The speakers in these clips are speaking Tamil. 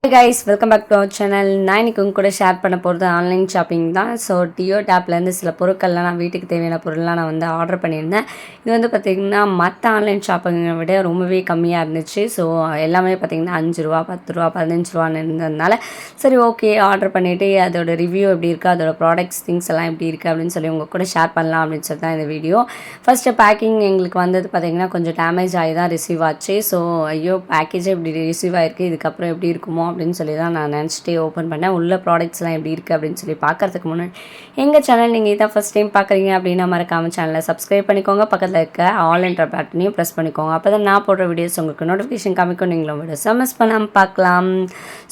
Hey guys, welcome back to our channel. நான் இன்னைக்கு உங்க கூட ஷேர் பண்ண போகிறது ஆன்லைன் ஷாப்பிங் தான். ஸோ டியோ டேப்லேருந்து சில பொருட்கள்லாம் நான் வீட்டுக்கு தேவையான பொருள்லாம் நான் வந்து ஆர்டர் பண்ணியிருந்தேன். இது வந்து பார்த்திங்கன்னா மற்ற ஆன்லைன் ஷாப்பிங்கை விட ரொம்பவே கம்மியாக இருந்துச்சு. ஸோ எல்லாமே பார்த்திங்கன்னா 5 ரூபா 10 ரூபா 15 ரூபான்னு இருந்ததுனால சரி ஓகே ஆர்டர் பண்ணிவிட்டு அதோட ரிவ்யூ எப்படி இருக்குது, அதோட ப்ராடக்ட்ஸ் திங்ஸ் எல்லாம் எப்படி இருக்குது அப்படின்னு சொல்லி உங்கள் கூட ஷேர் பண்ணலாம் அப்படின்னு சொல்லி தான் இந்த வீடியோ. ஃபஸ்ட்டு பேக்கிங் எங்களுக்கு வந்தது பார்த்திங்கன்னா கொஞ்சம் டேமேஜ் ஆகி தான் ரிசீவ் ஆச்சு. ஸோ ஐயோ பேக்கேஜே இப்படி ரிசீவ் ஆகிருக்கு, இதுக்கப்புறம் எப்படி இருக்குமோ அப்படின்னு சொல்லி தான் நான் நினச்சிட்டே ஓப்பன் பண்ணேன். உள்ள ப்ராடக்ட்ஸ்லாம் எப்படி இருக்குது அப்படின்னு சொல்லி பார்க்குறதுக்கு முன்னாடி எங்கள் சேனல் நீங்கள் இதான் ஃபஸ்ட் டைம் பார்க்குறீங்க அப்படின்னா மறக்காமல் சேனலை சப்ஸ்கிரைப் பண்ணிக்கோங்க. பக்கத்தில் இருக்க ஆல் என்ற பட்டனையும் ப்ரெஸ் பண்ணிக்கோங்க. அப்போ தான் நான் போடுற வீடியோஸ் உங்களுக்கு நோட்டிஃபிகேஷன் காமிக்கும், நீங்களும் வீடியோஸ் மிஸ் பண்ணாமல் பார்க்கலாம்.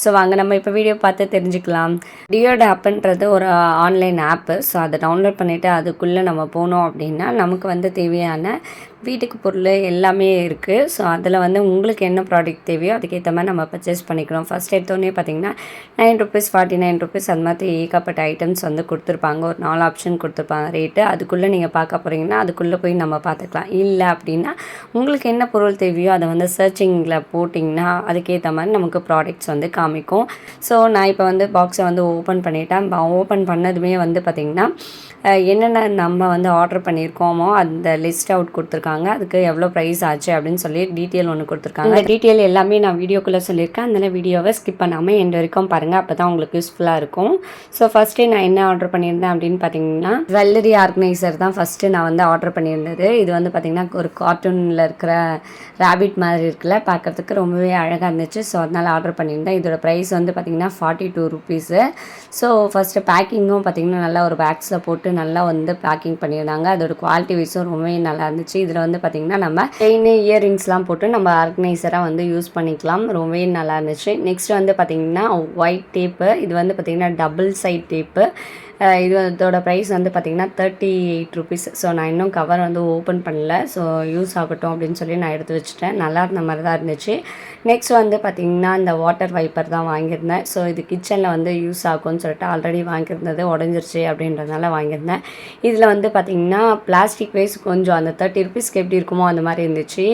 ஸோ வாங்க நம்ம இப்போ வீடியோ பார்த்து தெரிஞ்சுக்கலாம். டியோ ஆப்புன்றது ஒரு ஆன்லைன் ஆப்பு. ஸோ அதை டவுன்லோட் பண்ணிவிட்டு அதுக்குள்ளே நம்ம போனோம் அப்படின்னா நமக்கு வந்து தேவையான வீட்டுக்கு பொருள் எல்லாமே இருக்குது. ஸோ அதில் வந்து உங்களுக்கு என்ன ப்ராடக்ட் தேவையோ அதுக்கேற்ற மாதிரி நம்ம பர்ச்சேஸ் பண்ணிக்கிறோம். ஃபஸ்ட் எடுத்தோடனே பார்த்திங்கன்னா 9 ருபீஸ் 49 ருபீஸ் அது மாதிரி ஏகப்பட்ட ஐட்டம்ஸ் வந்து கொடுத்துருப்பாங்க. ஒரு 4 ஆப்ஷன் கொடுத்துருப்பாங்க ரேட்டு. அதுக்குள்ளே நீங்கள் பார்க்க போகிறீங்கன்னா அதுக்குள்ளே போய் நம்ம பார்த்துக்கலாம். இல்லை அப்படின்னா உங்களுக்கு என்ன பொருள் தேவையோ அதை வந்து சர்ச்சிங்கில் போட்டிங்கன்னா அதுக்கேற்ற மாதிரி நமக்கு ப்ராடக்ட்ஸ் வந்து காமிக்கும். ஸோ நான் இப்போ வந்து பாக்ஸை வந்து ஓப்பன் பண்ணிட்டேன். ஓப்பன் பண்ணதுமே வந்து பார்த்திங்கன்னா என்னென்ன நம்ம வந்து ஆர்டர் பண்ணியிருக்கோமோ அந்த லிஸ்ட் அவுட் கொடுத்துருக்காங்க. அதுக்கு எவ்வளோ ப்ரைஸ் ஆச்சு அப்படின்னு சொல்லி டீட்டெயில் ஒன்று கொடுத்துருக்காங்க. அந்த டீட்டெயில் எல்லாமே நான் வீடியோக்குள்ளே சொல்லியிருக்கேன். அதனால் வீடியோவை ஸ்கிப் பண்ணாமல் எண்ட் வரைக்கும் பாருங்கள், அப்போ தான் உங்களுக்கு யூஸ்ஃபுல்லாக இருக்கும். ஸோ ஃபஸ்ட்டே நான் என்ன ஆர்டர் பண்ணியிருந்தேன் அப்படின்னு பார்த்தீங்கன்னா ஜுவல்லரி ஆர்கனைசர் தான் ஃபஸ்ட்டு நான் வந்து ஆர்டர் பண்ணியிருந்தது. இது வந்து பார்த்திங்கன்னா ஒரு கார்ட்டூனில் இருக்கிற ரேபிட் மாதிரி இருக்குல்ல, பார்க்குறதுக்கு ரொம்பவே அழகாக இருந்துச்சு. ஸோ அதனால் ஆர்டர் பண்ணியிருந்தேன். இதோட ப்ரைஸ் வந்து பார்த்திங்கன்னா 42 ருபீஸு. ஸோ ஃபஸ்ட்டு பேக்கிங்கும் பார்த்திங்கன்னா நல்லா ஒரு பேக்ஸில் போட்டு நல்லா வந்து பேக்கிங் பண்ணியிருந்தாங்க. அதோட குவாலிட்டி வைஸும் ரொம்பவே நல்லா இருந்துச்சு. இதில் வந்து பார்த்திங்கன்னா நம்ம செயின் இயரிங்ஸ்லாம் போட்டு நம்ம ஆர்கனைசராக வந்து யூஸ் பண்ணிக்கலாம். ரொம்பவே நல்லா இருந்துச்சு. நெக்ஸ்ட் வந்து பார்த்திங்கன்னா ஒயிட் டேப்பு. இது வந்து பார்த்திங்கன்னா டபுள் சைட் டேப்பு. இதோட ப்ரைஸ் வந்து பார்த்திங்கன்னா 38 ருபீஸ். ஸோ நான் இன்னும் கவர் வந்து ஓப்பன் பண்ணல. ஸோ யூஸ் ஆகட்டும் அப்படின்னு சொல்லி நான் எடுத்து வச்சுட்டேன். நல்லா இருந்த மாதிரி தான் இருந்துச்சு. நெக்ஸ்ட் வந்து பார்த்திங்கன்னா இந்த வாட்டர் வைப்பர் தான் வாங்கியிருந்தேன். ஸோ இது கிச்சனில் வந்து யூஸ் ஆகும்னு சொல்லிட்டு ஆல்ரெடி வாங்கியிருந்தது உடஞ்சிருச்சு அப்படின்றதுனால வாங்கியிருந்தேன். இதில் வந்து பார்த்திங்கன்னா பிளாஸ்டிக் வைஸ் கொஞ்சம் அந்த 30 ருபீஸ்க்கு எப்படி இருக்குமோ அந்த மாதிரி இருந்துச்சு.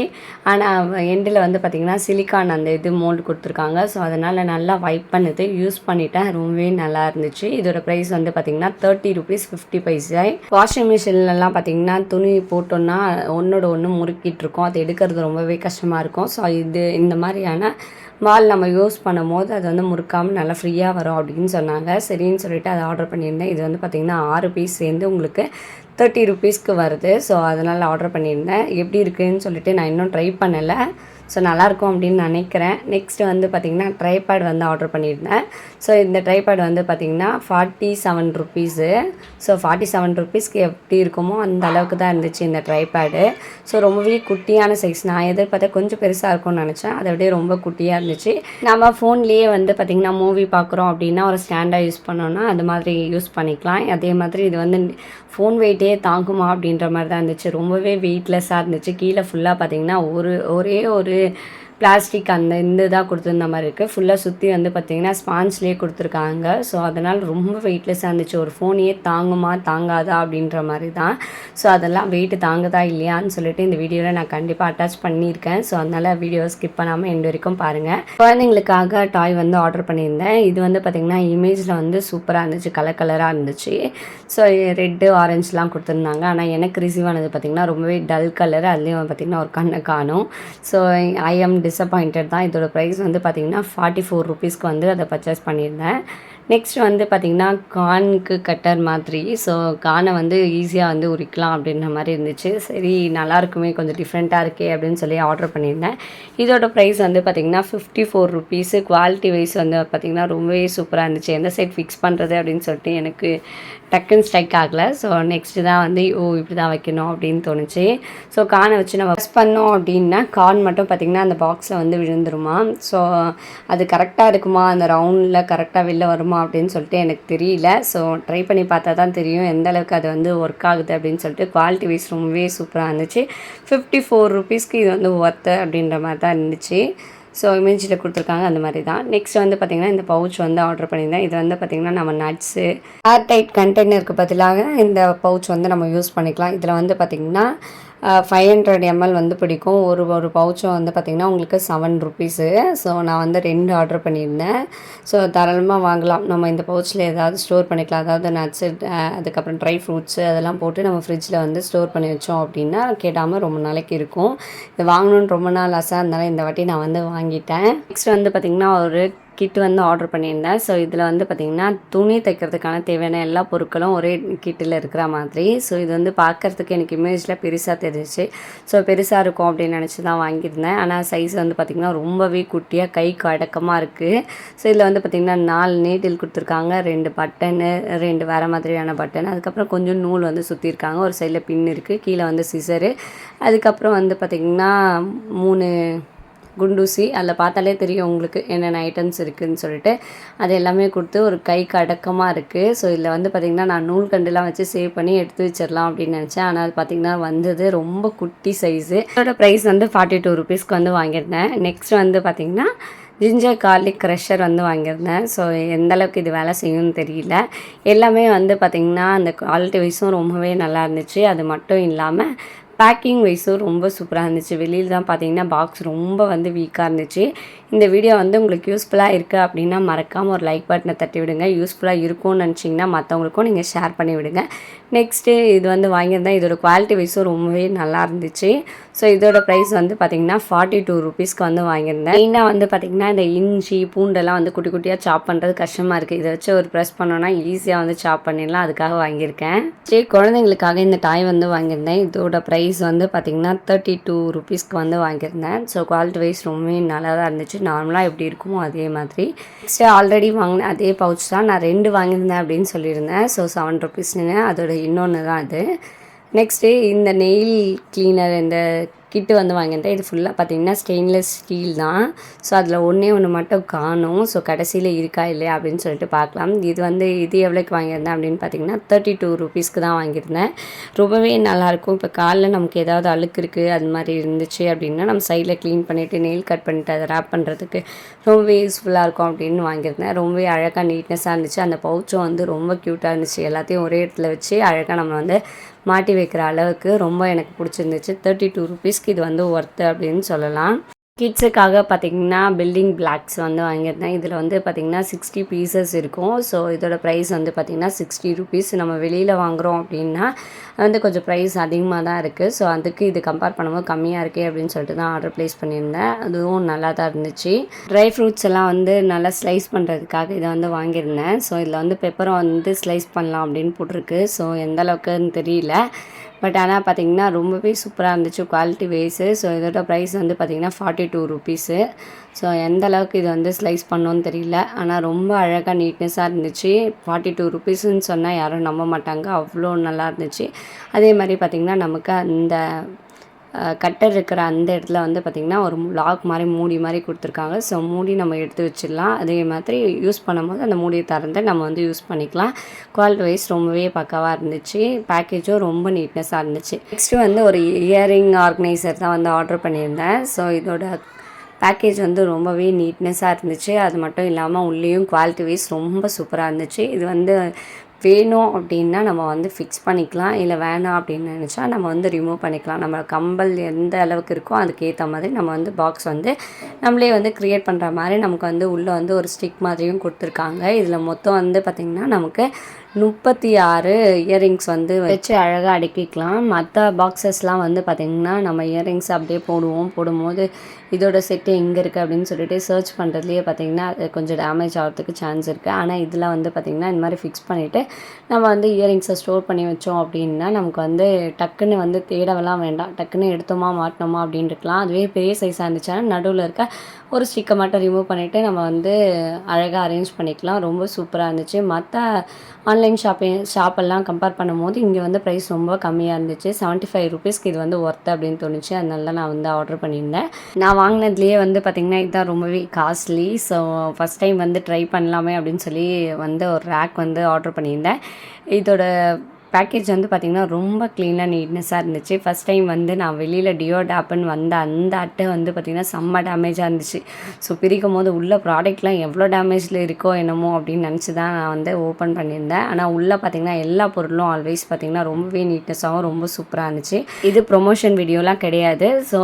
ஆனால் எண்டில் வந்து பார்த்திங்கன்னா சிலிக்கான் அந்த இது மோல்டு கொடுத்துருக்காங்க. ஸோ அதனால் நல்லா வைப் பண்ணுது, யூஸ் பண்ணிட்டேன். ரொம்பவே நல்லா இருந்துச்சு. இதோட ப்ரைஸ் வந்து பார்த்திங்கன்னா 30 ருபீஸ் 50 பைசா. வாஷிங் மிஷின்லாம் பார்த்திங்கன்னா துணி போட்டோன்னா ஒன்றோட ஒன்று முறுக்கிட்டு இருக்கும். அது எடுக்கிறது ரொம்பவே கஷ்டமாக இருக்கும். ஸோ இது இந்த மாதிரியான மால் நம்ம யூஸ் பண்ணும் போது அது வந்து முறுக்காமல் நல்லா ஃப்ரீயாக வரும் அப்படின்னு சொன்னாங்க. சரின்னு சொல்லிட்டு அதை ஆர்டர் பண்ணியிருந்தேன். இது வந்து பார்த்திங்கன்னா 6 பீஸ் சேர்ந்து உங்களுக்கு 30 ருபீஸ்க்கு வருது. ஸோ அதனால் ஆர்டர் பண்ணியிருந்தேன். எப்படி இருக்குதுன்னு சொல்லிட்டு நான் இன்னும் ட்ரை பண்ணலை. ஸோ நல்லாயிருக்கும் அப்படின்னு நினைக்கிறேன். நெக்ஸ்ட்டு வந்து பார்த்திங்கன்னா ட்ரைபேட் வந்து ஆர்டர் பண்ணியிருந்தேன். ஸோ இந்த ட்ரைபேட் வந்து பார்த்திங்கன்னா 47 ருபீஸு. ஸோ 47 ருபீஸ்க்கு எப்படி இருக்குமோ அந்த அளவுக்கு தான் இருந்துச்சு இந்த ட்ரைபேடு. ஸோ ரொம்பவே குட்டியான சைஸ். நான் எதிர்பார்த்தா கொஞ்சம் பெருசாக இருக்கும்னு நினச்சேன். அதை விட ரொம்ப குட்டியாக இருந்துச்சு. நம்ம ஃபோன்லேயே வந்து பார்த்திங்கன்னா மூவி பார்க்குறோம் அப்படின்னா ஒரு ஸ்டாண்டாக யூஸ் பண்ணோன்னா அது மாதிரி யூஸ் பண்ணிக்கலாம். அதே மாதிரி இது வந்து ஃபோன் வெயிட்டே தாங்குமா அப்படின்ற மாதிரி தான் இருந்துச்சு. ரொம்பவே வெயிட்லெஸ்ஸாக இருந்துச்சு. கீழே ஃபுல்லாக பார்த்திங்கன்னா ஒரே ஒரு பிளாஸ்டிக் அந்த இந்த இதாக கொடுத்துருந்த மாதிரி இருக்குது. ஃபுல்லாக சுற்றி வந்து பார்த்திங்கன்னா ஸ்பான்ஸ்லேயே கொடுத்துருக்காங்க. ஸோ அதனால் ரொம்ப வெயிட்லெஸ்ஸாக இருந்துச்சு. ஒரு ஃபோனையே தாங்குமா தாங்காதா அப்படின்ற மாதிரி தான். ஸோ அதெல்லாம் வெயிட்டு தாங்குதா இல்லையான்னு சொல்லிட்டு இந்த வீடியோவில் நான் கண்டிப்பாக அட்டாச் பண்ணியிருக்கேன். ஸோ அதனால் வீடியோவை ஸ்கிப் பண்ணாமல் எண்டு வரைக்கும் பாருங்கள். குழந்தைங்களுக்காக டாய் வந்து ஆர்டர் பண்ணியிருந்தேன். இது வந்து பார்த்திங்கன்னா இமேஜில் வந்து சூப்பராக இருந்துச்சு, கலராக இருந்துச்சு. ஸோ ரெட்டு ஆரஞ்சுலாம் கொடுத்துருந்தாங்க. ஆனால் எனக்கு ரிசீவ் ஆனது பார்த்திங்கன்னா ரொம்பவே டல் கலர். அதுலேயும் பார்த்திங்கன்னா ஒரு கண்ணை காணும். ஸோ ஐ எம் டிசப்பாயிண்டட் தான். இதோட ப்ரைஸ் வந்து பார்த்திங்கன்னா 44 ருபீஸ்க்கு வந்து அதை பர்ச்சேஸ் பண்ணியிருந்தேன். நெக்ஸ்ட் வந்து பார்த்திங்கன்னா கானுக்கு கட்டர் மாதிரி. ஸோ கானை வந்து ஈஸியாக வந்து உரிக்கலாம் அப்படின்ற மாதிரி இருந்துச்சு. சரி நல்லாயிருக்குமே, கொஞ்சம் டிஃப்ரெண்ட்டாக இருக்கே அப்படின்னு சொல்லி ஆர்டர் பண்ணியிருந்தேன். இதோட ப்ரைஸ் வந்து பார்த்திங்கன்னா 54 ருபீஸு. குவாலிட்டி வைஸ் வந்து பார்த்திங்கன்னா ரொம்பவே சூப்பராக இருந்துச்சு. எந்த சைட் ஃபிக்ஸ் பண்ணுறது அப்படின்னு சொல்லிட்டு எனக்கு டக்குன்னு ஸ்ட்ரைக் ஆகலை. ஸோ நெக்ஸ்ட்டு தான் வந்து இப்படி தான் வைக்கணும் அப்படின்னு தோணுச்சு. ஸோ கானை வச்சு நம்ம ப்ரெஸ் பண்ணோம் அப்படின்னா கான் மட்டும் பார்த்திங்கன்னா அந்த பாக்ஸில் வந்து விழுந்துருமா. ஸோ அது கரெக்டாக இருக்குமா, அந்த ரவுண்டில் கரெக்டாக வெளில வருமா அப்படின்னு சொல்லிட்டு எனக்கு தெரியல. ஸோ ட்ரை பண்ணி பார்த்தா தான் தெரியும் எந்த அளவுக்கு அது வந்து ஒர்க் ஆகுது அப்படின்னு சொல்லிட்டு. குவாலிட்டி வைஸ் ரொம்பவே சூப்பராக இருந்துச்சு. 54 ருபீஸ்க்கு இது வந்து ஒர்த்து அப்படின்ற மாதிரி தான் இருந்துச்சு. ஸோ இமேஜில் கொடுத்துருக்காங்க அந்த மாதிரி தான். நெக்ஸ்ட் வந்து பார்த்திங்கன்னா இந்த பவுச் வந்து ஆர்டர் பண்ணியிருந்தேன். இது வந்து பார்த்திங்கன்னா நம்ம நட்ஸு ஏர் டைட் கண்டெய்னருக்கு பதிலாக இந்த பவுச் வந்து நம்ம யூஸ் பண்ணிக்கலாம். இதில் வந்து பார்த்திங்கன்னா 500 ml வந்து பிடிக்கும். ஒரு ஒரு பவுச்சும் வந்து பார்த்திங்கன்னா உங்களுக்கு 7 ருப்பீஸு. ஸோ நான் வந்து 2 ஆர்டர் பண்ணியிருந்தேன். ஸோ தாராளமாக வாங்கலாம். நம்ம இந்த பவுச்சில் ஏதாவது ஸ்டோர் பண்ணிக்கலாம். அதாவது நட்ஸு அதுக்கப்புறம் ட்ரை ஃப்ரூட்ஸு அதெல்லாம் போட்டு நம்ம ஃப்ரிட்ஜில் வந்து ஸ்டோர் பண்ணி வச்சோம் அப்படின்னா கெடாமல் ரொம்ப நாளைக்கு இருக்கும். இது வாங்கணுன்னு ரொம்ப நாள் ஆசை, அதனால இந்த வாட்டி நான் வந்து வாங்கிட்டேன். நெக்ஸ்ட் வந்து பார்த்திங்கன்னா ஒரு கிட்டு வந்து ஆர்டர் பண்ணியிருந்தேன். ஸோ இதில் வந்து பார்த்திங்கன்னா துணி தைக்கிறதுக்கான தேவையான எல்லா பொருட்களும் ஒரே கிட்டில் இருக்கிற மாதிரி. ஸோ இது வந்து பார்க்குறதுக்கு எனக்கு இமேஜில் பெருசாக தெரிஞ்சிச்சு. ஸோ பெருசாக இருக்கும் அப்படின்னு நினச்சி தான் வாங்கியிருந்தேன். ஆனால் சைஸ் வந்து பார்த்திங்கன்னா ரொம்பவே குட்டியாக கைக்கு அடக்கமாக இருக்குது. ஸோ இதில் வந்து பார்த்திங்கன்னா 4 நீடில் கொடுத்துருக்காங்க, 2 பட்டனு, 2 வேறு மாதிரியான பட்டன், அதுக்கப்புறம் கொஞ்சம் நூல் வந்து சுற்றிருக்காங்க. ஒரு சைடில் பின் இருக்குது, கீழே வந்து சிசரு, அதுக்கப்புறம் வந்து பார்த்திங்கன்னா 3 குண்டூசி. அதில் பார்த்தாலே தெரியும் உங்களுக்கு என்னென்ன ஐட்டம்ஸ் இருக்குதுன்னு சொல்லிட்டு. அது எல்லாமே கொடுத்து ஒரு கைக்கு அடக்கமாக இருக்குது. ஸோ இதில் வந்து பார்த்திங்கன்னா நான் நூல் கண்டுலாம் வச்சு சேவ் பண்ணி எடுத்து வச்சிடலாம் அப்படின்னு நினச்சேன். ஆனால் அது பார்த்திங்கன்னா வந்தது ரொம்ப குட்டி சைஸு. அதோட ப்ரைஸ் வந்து 42 ருப்பீஸ்க்கு வந்து வாங்கியிருந்தேன். நெக்ஸ்ட் வந்து பார்த்திங்கன்னா ஜிஞ்சர் கார்லிக் க்ரஷர் வந்து வாங்கியிருந்தேன். ஸோ எந்தளவுக்கு இது வேலை செய்யும்னு தெரியல. எல்லாமே வந்து பார்த்திங்கன்னா அந்த குவாலிட்டி வைஸும் ரொம்பவே நல்லா இருந்துச்சு. அது மட்டும் இல்லாமல் பேக்கிங் வைஸும் ரொம்ப சூப்பராக இருந்துச்சு. வெளியில் தான் பார்த்தீங்கன்னா பாக்ஸ் ரொம்ப வந்து வீக்காக இருந்துச்சு. இந்த வீடியோ வந்து உங்களுக்கு யூஸ்ஃபுல்லாக இருக்குது அப்படின்னா மறக்காமல் ஒரு லைக் பட்டனை தட்டி விடுங்க. யூஸ்ஃபுல்லாக இருக்கும்னு நினச்சிங்கன்னா மற்றவங்களுக்கும் நீங்கள் ஷேர் பண்ணி விடுங்க. நெக்ஸ்ட்டு இது வந்து வாங்கியிருந்தேன். இதோட குவாலிட்டி வைஸும் ரொம்பவே நல்லா இருந்துச்சு. ஸோ இதோட ப்ரைஸ் வந்து பார்த்திங்கன்னா 42 ருப்பீஸ்க்கு வந்து வாங்கியிருந்தேன். மெயினாக வந்து பார்த்திங்கன்னா இந்த இஞ்சி பூண்டெல்லாம் வந்து குட்டி குட்டியாக சாப் பண்ணுறது கஷ்டமாக இருக்குது. இதை வச்சு ஒரு ப்ரெஸ் பண்ணோன்னா ஈஸியாக வந்து சாப் பண்ணிடலாம். அதுக்காக வாங்கியிருக்கேன். சரி, குழந்தைங்களுக்காக இந்த டாய் வந்து வாங்கியிருந்தேன். இதோட ப்ரைஸ் வந்து பார்த்திங்கன்னா 32 ருப்பீஸ்க்கு வந்து வாங்கியிருந்தேன். ஸோ குவாலிட்டி வைஸ் ரொம்பவே நல்லா தான் இருந்துச்சு. நார்மலாக எப்படி இருக்குமோ அதே மாதிரி. நெக்ஸ்ட்டு ஆல்ரெடி வாங்கினேன் அதே பவுச் தான். நான் 2 வாங்கியிருந்தேன் அப்படின்னு சொல்லியிருந்தேன். ஸோ 7 ருப்பீஸ்னு அதோட இன்னொன்று தான் அது. நெக்ஸ்ட்டு இந்த நெயில் கிளீனர் இந்த கிட்டு வந்து வாங்கிட்டேன். இது ஃபுல்லாக பார்த்திங்கன்னா ஸ்டெயின்லெஸ் ஸ்டீல் தான். ஸோ அதில் ஒன்று மட்டும் காணும். ஸோ கடைசியில் இருக்கா இல்லையா அப்படின்னு சொல்லிட்டு பார்க்கலாம். இது எவ்வளோக்கு வாங்கியிருந்தேன் அப்படின்னு பார்த்திங்கன்னா 32 ருப்பீஸ்க்கு தான் வாங்கியிருந்தேன். ரொம்பவே நல்லாயிருக்கும். இப்போ காலில் நமக்கு ஏதாவது அழுக்கு இருக்குது அது மாதிரி இருந்துச்சு அப்படின்னா நம்ம சைடில் க்ளீன் பண்ணிவிட்டு நெயில் கட் பண்ணிவிட்டு அதை ரேப் பண்ணுறதுக்கு ரொம்பவே யூஸ்ஃபுல்லாக இருக்கும் அப்படின்னு வாங்கியிருந்தேன். ரொம்பவே அழகாக நீட்னஸாக இருந்துச்சு. அந்த பவுச்சும் வந்து ரொம்ப க்யூட்டாக இருந்துச்சு. எல்லாத்தையும் ஒரே இடத்துல வச்சு அழகாக நம்ம வந்து மாட்டி வைக்கிற அளவுக்கு ரொம்ப எனக்கு பிடிச்சிருந்துச்சு. 32 ருப்பீஸ்க்கு இது வந்து ஒர்த்து அப்படின்னு சொல்லலாம். கிட்ஸுக்காக பார்த்திங்கன்னா பில்டிங் பிளாக்ஸ் வந்து வாங்கியிருந்தேன். இதில் வந்து பார்த்திங்கன்னா 60 பீசஸ் இருக்கும். ஸோ இதோட ப்ரைஸ் வந்து பார்த்திங்கன்னா 60 ருப்பீஸ். நம்ம வெளியில் வாங்குகிறோம் அப்படின்னா வந்து கொஞ்சம் ப்ரைஸ் அதிகமாக தான் இருக்குது. ஸோ அதுக்கு இது கம்பேர் பண்ணும்போது கம்மியாக இருக்கே அப்படின்னு சொல்லிட்டு தான் ஆர்டர் ப்ளேஸ் பண்ணியிருந்தேன். அதுவும் நல்லா தான் இருந்துச்சு. ட்ரை ஃப்ரூட்ஸ் எல்லாம் வந்து நல்லா ஸ்லைஸ் பண்ணுறதுக்காக இதை வந்து வாங்கியிருந்தேன். ஸோ இதில் வந்து பெப்பரும் வந்து ஸ்லைஸ் பண்ணலாம் அப்படின்னு போட்டிருக்கு. ஸோ எந்த அளவுக்குன்னு தெரியல. பட் ஆனால் பார்த்திங்கன்னா ரொம்பவே சூப்பராக இருந்துச்சு குவாலிட்டி வைஸு. ஸோ இதோட ப்ரைஸ் வந்து பார்த்திங்கன்னா 42 ருப்பீஸு. ஸோ எந்த அளவுக்கு இது வந்து ஸ்லைஸ் பண்ணோன்னு தெரியல. ஆனால் ரொம்ப அழகாக நீட்னஸாக இருந்துச்சு. 42 ருப்பீஸுன்னு சொன்னால் யாரும் நம்ப மாட்டாங்க. அவ்வளோ நல்லா இருந்துச்சு. அதே மாதிரி பார்த்திங்கன்னா நமக்கு அந்த கட்டர் இருக்கிற அந்த இடத்துல வந்து பார்த்திங்கன்னா ஒரு லாக் மாதிரி மூடி மாதிரி கொடுத்துருக்காங்க. ஸோ மூடி நம்ம எடுத்து வச்சிடலாம். அதே மாதிரி யூஸ் பண்ணும்போது அந்த மூடியை திறந்து நம்ம வந்து யூஸ் பண்ணிக்கலாம். குவாலிட்டி வைஸ் ரொம்பவே பக்காவாக இருந்துச்சு. பேக்கேஜும் ரொம்ப நீட்னஸாக இருந்துச்சு. நெக்ஸ்ட்டு வந்து ஒரு இயரிங் ஆர்கனைசர் தான் வந்து ஆர்டர் பண்ணியிருந்தேன். ஸோ இதோட பேக்கேஜ் வந்து ரொம்பவே நீட்னஸாக இருந்துச்சு. அது மட்டும் இல்லாமல் உள்ளேயும் குவாலிட்டி வைஸ் ரொம்ப சூப்பராக இருந்துச்சு. இது வந்து வேணும் அப்படின்னா நம்ம வந்து ஃபிக்ஸ் பண்ணிக்கலாம். இல்லை வேணாம் அப்படின்னு நினச்சா நம்ம வந்து ரிமூவ் பண்ணிக்கலாம். நம்ம கம்பல் எந்த அளவுக்கு இருக்கோ அதுக்கேற்ற மாதிரி நம்ம வந்து பாக்ஸ் வந்து நம்மளே வந்து க்ரியேட் பண்ணுற மாதிரி நமக்கு வந்து உள்ளே வந்து ஒரு ஸ்டிக் மாதிரியும் கொடுத்துருக்காங்க. இதில் மொத்தம் வந்து பார்த்திங்கன்னா நமக்கு 36 இயரிங்ஸ் வந்து வச்சு அழகாக அடுக்கிக்கலாம். மற்ற பாக்ஸஸ்லாம் வந்து பார்த்திங்கன்னா நம்ம இயரிங்ஸ் அப்படியே போடும்போது இதோட செட்டு எங்கே இருக்குது அப்படின்னு சொல்லிட்டு சர்ச் பண்ணுறதுலேயே பார்த்திங்கன்னா அது கொஞ்சம் டேமேஜ் ஆகிறதுக்கு சான்ஸ் இருக்குது. ஆனால் இதில் வந்து பார்த்திங்கன்னா இந்த மாதிரி ஃபிக்ஸ் பண்ணிவிட்டு நம்ம வந்து இயரிங்ஸை ஸ்டோர் பண்ணி வச்சோம் அப்படின்னா நமக்கு வந்து டக்குன்னு வந்து தேடவெல்லாம் வேண்டாம். டக்குன்னு எடுத்தோமா மாட்டினோமா அப்படின்னு இருக்கலாம். அதுவே பெரிய சைஸாக இருந்துச்சுன்னா நடுவில் இருக்க ஒரு ஸ்டிக்கை மட்டும் ரிமூவ் பண்ணிவிட்டு நம்ம வந்து அழகாக அரேஞ்ச் பண்ணிக்கலாம். ரொம்ப சூப்பராக இருந்துச்சு. மற்ற ஆன்லைன் ஷாப்பெல்லாம் கம்பேர் பண்ணும்போது இங்கே வந்து ப்ரைஸ் ரொம்ப கம்மியாக இருந்துச்சு. 75 ருப்பீஸ்க்கு இது வந்து ஒர்த்து அப்படின்னு தோணுச்சு. அதனால நான் வந்து ஆர்டர் பண்ணியிருந்தேன். நான் வாங்கினதுலேயே வந்து பார்த்திங்கன்னா இதுதான் ரொம்பவே காஸ்ட்லி. ஸோ ஃபஸ்ட் டைம் வந்து ட்ரை பண்ணலாமே அப்படின்னு சொல்லி வந்து ஒரு ரேக் வந்து ஆர்டர் பண்ணியிருந்தேன். இதோட பேக்கேஜ் வந்து பார்த்திங்கன்னா ரொம்ப க்ளீனாக நீட்னஸாக இருந்துச்சு. ஃபஸ்ட் டைம் வந்து நான் வெளியில் டியோ டாப்னு வந்த அந்த அட்டை வந்து பார்த்திங்கன்னா செம்ம டேமேஜாக இருந்துச்சு. ஸோ பிரிக்கும்போது உள்ள ப்ராடக்ட்லாம் எவ்வளோ டேமேஜில் இருக்கோ என்னமோ அப்படின்னு நினச்சி தான் நான் வந்து ஓப்பன் பண்ணியிருந்தேன். ஆனால் உள்ளே பார்த்திங்கன்னா எல்லா பொருளும் ஆல்வேஸ் பார்த்திங்கன்னா ரொம்பவே நீட்னஸாகவும் ரொம்ப சூப்பராக இருந்துச்சு. இது ப்ரொமோஷன் வீடியோலாம் கிடையாது. ஸோ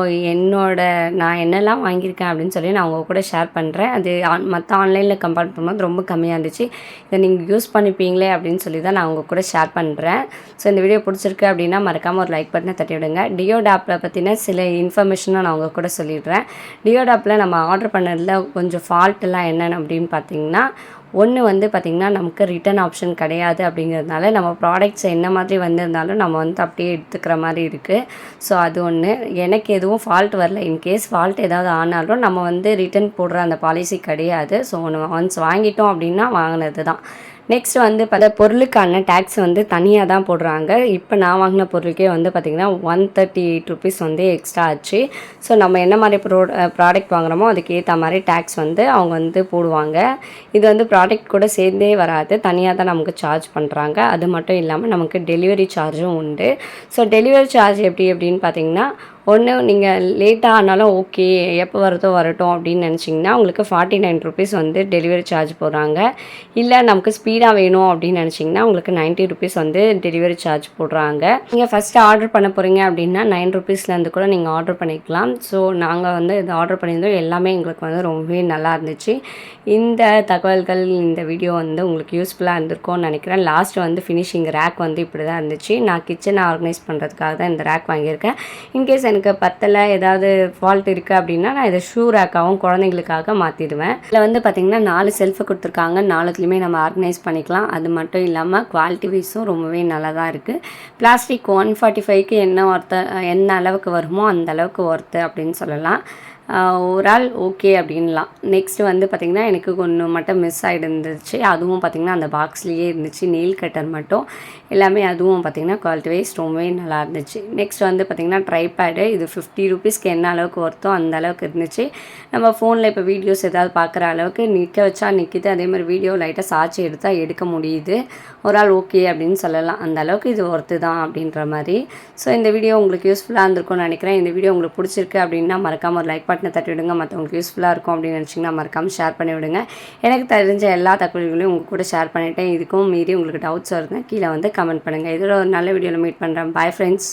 நான் என்னெல்லாம் வாங்கியிருக்கேன் அப்படின்னு சொல்லி நான் உங்கள் கூட ஷேர் பண்ணுறேன். அது மற்ற ஆன்லைனில் கம்பேர் பண்ணும்போது ரொம்ப கம்மியாக இருந்துச்சு. இதை நீங்கள் யூஸ் பண்ணிப்பீங்களே அப்படின்னு சொல்லி தான் நான் உங்கள் கூட ஷேர் பண்ணுறேன். ஸோ இந்த வீடியோ பிடிச்சிருக்கு அப்படின்னா மறக்காமல் ஒரு லைக் பட்டனை தட்டி விடுங்க. டியோ டாப்பில் பற்றின சில இன்ஃபர்மேஷனை நான் உங்கள் கூட சொல்லிடுறேன். டியோ டாப்பில் நம்ம ஆர்டர் பண்ணதில் கொஞ்சம் ஃபால்ட்டெல்லாம் என்னென்னு அப்படின்னு பார்த்தீங்கன்னா, ஒன்று வந்து பார்த்திங்கன்னா நமக்கு ரிட்டன் ஆப்ஷன் கிடையாது. அப்படிங்கிறதுனால நம்ம ப்ராடக்ட்ஸ் என்ன மாதிரி வந்திருந்தாலும் நம்ம வந்து அப்படியே எடுத்துக்கிற மாதிரி இருக்குது. ஸோ அது ஒன்று. எனக்கு எதுவும் ஃபால்ட் வரல. இன்கேஸ் ஃபால்ட் ஏதாவது ஆனாலும் நம்ம வந்து ரிட்டன் போடுற அந்த பாலிசி கிடையாது. ஸோ நம்ம ஒன்ஸ் வாங்கிட்டோம் அப்படின்னா வாங்கினது தான். நெக்ஸ்ட் வந்து பல பொருளுக்கான டேக்ஸ் வந்து தனியாக தான் போடுறாங்க. இப்போ நான் வாங்கின பொருளுக்கே வந்து பார்த்திங்கன்னா ₹138 வந்து எக்ஸ்ட்ரா ஆச்சு. ஸோ நம்ம என்ன மாதிரி ப்ராடக்ட் வாங்குகிறோமோ அதுக்கேற்ற மாதிரி டேக்ஸ் வந்து அவங்க வந்து போடுவாங்க. இது வந்து ப்ராடக்ட் கூட சேர்ந்தே வராது, தனியாக தான் நமக்கு சார்ஜ் பண்ணுறாங்க. அது மட்டும் இல்லாமல் நமக்கு டெலிவரி சார்ஜும் உண்டு. ஸோ டெலிவரி சார்ஜ் அப்படின்னு பார்த்திங்கன்னா, ஒன்று நீங்கள் லேட்டாக ஆனாலும் ஓகே, எப்போ வருதோ வரட்டும் அப்படின்னு நினச்சிங்கன்னா உங்களுக்கு ₹49 வந்து டெலிவரி சார்ஜ் போடுறாங்க. இல்லை நமக்கு ஸ்பீடாக வேணும் அப்படின்னு நினச்சிங்கன்னா உங்களுக்கு ₹90 வந்து டெலிவரி சார்ஜ் போடுறாங்க. நீங்கள் ஃபஸ்ட்டு ஆர்டர் பண்ண போகிறீங்க அப்படின்னா ₹9 கூட நீங்கள் ஆர்டர் பண்ணிக்கலாம். ஸோ நாங்கள் வந்து இது ஆர்டர் பண்ணியிருந்தோம். எல்லாமே எங்களுக்கு வந்து ரொம்பவே நல்லா இருந்துச்சு. இந்த தகவல்கள், இந்த வீடியோ வந்து உங்களுக்கு யூஸ்ஃபுல்லாக இருந்திருக்கும்னு நினைக்கிறேன். லாஸ்ட் வந்து ஃபினிஷிங் ரேக் வந்து இப்படி தான் இருந்துச்சு. நான் கிச்சனை ஆர்கனைஸ் பண்ணுறதுக்காக தான் இந்த ரேக் வாங்கியிருக்கேன். இன்கேஸ் எனக்கு பத்தலை, ஏதாவது ஃபால்ட் இருக்குது அப்படின்னா நான் இதை ஷூ ரேக்காகவும் குழந்தைங்களுக்காக மாற்றிடுவேன். இதில் வந்து பார்த்திங்கன்னா 4 செல்ஃபு கொடுத்துருக்காங்க. 4த்துலேயுமே நம்ம ஆர்கனைஸ் பண்ணிக்கலாம். அது மட்டும் இல்லாமல் குவாலிட்டி வைஸும் ரொம்பவே நல்லா தான் இருக்குது. பிளாஸ்டிக் 145க்கு என்ன அளவுக்கு வருமோ அந்த அளவுக்கு ஒர்த்து அப்படின்னு சொல்லலாம். ஒரு ஆள் ஓகே அப்படின்லாம். நெக்ஸ்ட்டு வந்து பார்த்திங்கன்னா எனக்கு ஒன்று மட்டும் மிஸ் ஆகிருந்துச்சு. அதுவும் பார்த்திங்கன்னா அந்த பாக்ஸ்லேயே இருந்துச்சு. நெயில் கட்டர் மட்டும். எல்லாமே அதுவும் பார்த்திங்கன்னா குவாலிட்டி வைஸ் ரொம்பவே நல்லா இருந்துச்சு. நெக்ஸ்ட் வந்து பார்த்திங்கன்னா ட்ரைபேடு. இது ₹50க்கு என்ன அளவுக்கு ஒர்த்தோ அந்த அளவுக்கு இருந்துச்சு. நம்ம ஃபோனில் இப்போ வீடியோஸ் ஏதாவது பார்க்குற அளவுக்கு நிற்க வச்சா நிற்கிது. அதே மாதிரி வீடியோ லைட்டாக சாய்ச்சி எடுத்தால் எடுக்க முடியுது. ஒரு ஆள் ஓகே அப்படின்னு சொல்லலாம். அந்த அளவுக்கு இது ஒர்த்து தான் அப்படின்ற மாதிரி. ஸோ இந்த வீடியோ உங்களுக்கு யூஸ்ஃபுல்லாக இருந்திருக்கும்னு நினைக்கிறேன். இந்த வீடியோ உங்களுக்கு பிடிச்சிருக்கு அப்படின்னா மறக்காமல் ஒரு லைக் பட்டனை தட்டி விடுங்க. மற்றவங்களுக்கு யூஸ்ஃபுல்லாக இருக்கும் அப்படின்னு நினச்சிங்கன்னா மறக்காமல் ஷேர் பண்ணி விடுங்க. எனக்கு தெரிஞ்ச எல்லா தகவல்களையும் உங்கள் கூட ஷேர் பண்ணிவிட்டேன். இதுக்கும் மீறி உங்களுக்கு டவுட்ஸ் வருதுன்னா கீழே வந்து கமெண்ட் பண்ணுங்கள். இதோட ஒரு நல்ல வீடியோவில் மீட் பண்ணுறேன். Bye friends.